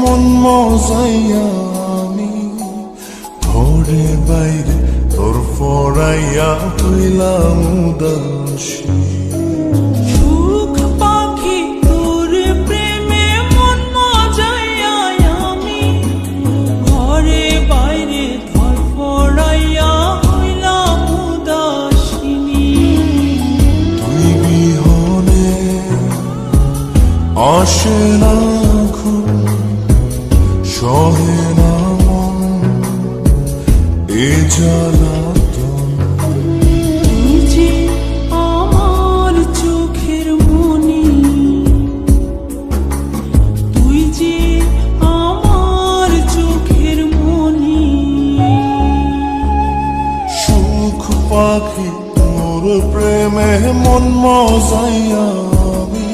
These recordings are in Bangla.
মন মজাইয়া আমি ঘরে বাইরে তোর ফরাইয়া হইলাম উদাসী। সুখ পাখি তোর প্রেমে মন মজাইয়া আমি ঘরে বাইরে তোর ফরাইয়া হইলাম উদাসিনী। তুই বিহনে আসে না ঘুম, সহে না মন এ জ্বালাতন। তুই যে আমার চোখের মনি, তুই যে আমার চোখের মনি। সুখ পাখি তোর প্রেমে মন মজাইয়া আমি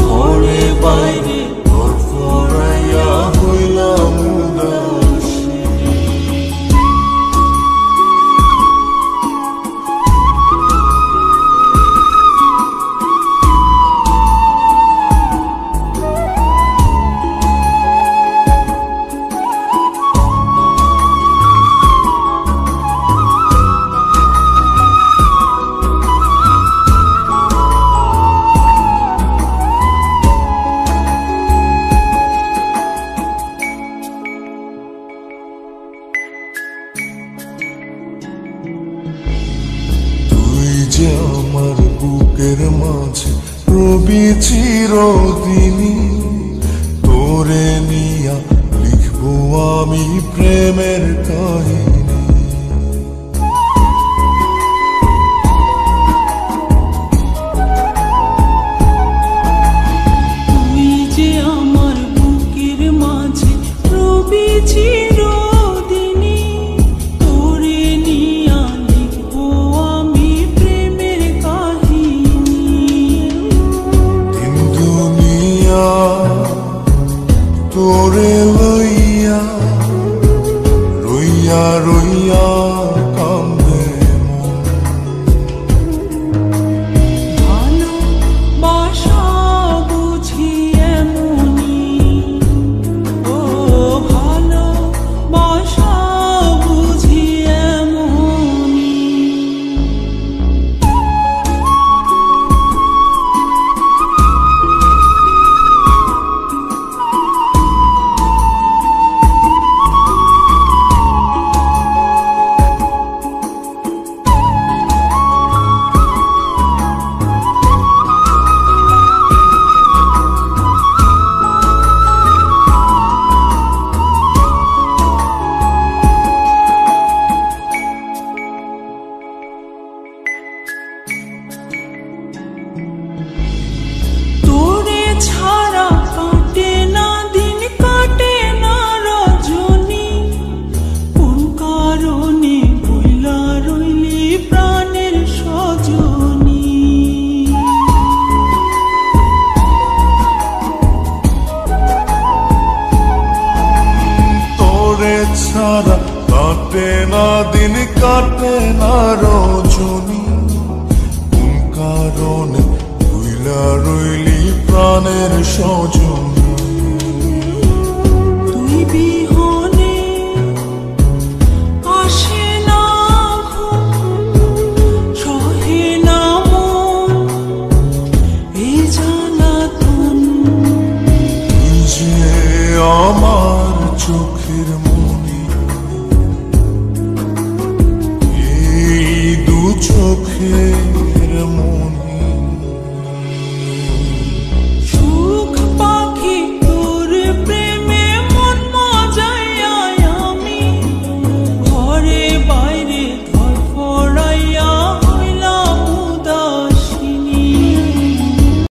ঘরে বাইরে তোর ফরাইয়া হইলাম উদাসী। আমার বুকের মাঝে রবি চিরদিনই, তোরে নিয়া লিখবো আমি প্রেমের কাহিনী। তুই যে আমার বুকের মাঝে রবি চিরদিনই, তোরে নিয়া লিখবো আমি প্রেমের কাহিনী। দিন দুনিয়া তোরে লইয়া রইয়া রইয়া কান্দে মন। ভালোবাসা বুঝি এমনি, ও ভালোবাসা বুঝি এমনি। তোরে ছাড়া কাটে না দিন, কাটে না রজনী। কোন কারণে বইলা রইলি প্রাণের সজনী। তোরে ছাড়া কাটে না দিন, কাটে না রজনী। কোন কারণে ভুইলা রইলি প্রাণের সজনী। তুই বিহনে আসে না ঘুম, সহে না মন এই জ্বালাতন। তুই যে আমার চোখের মনি, এই দু চোখে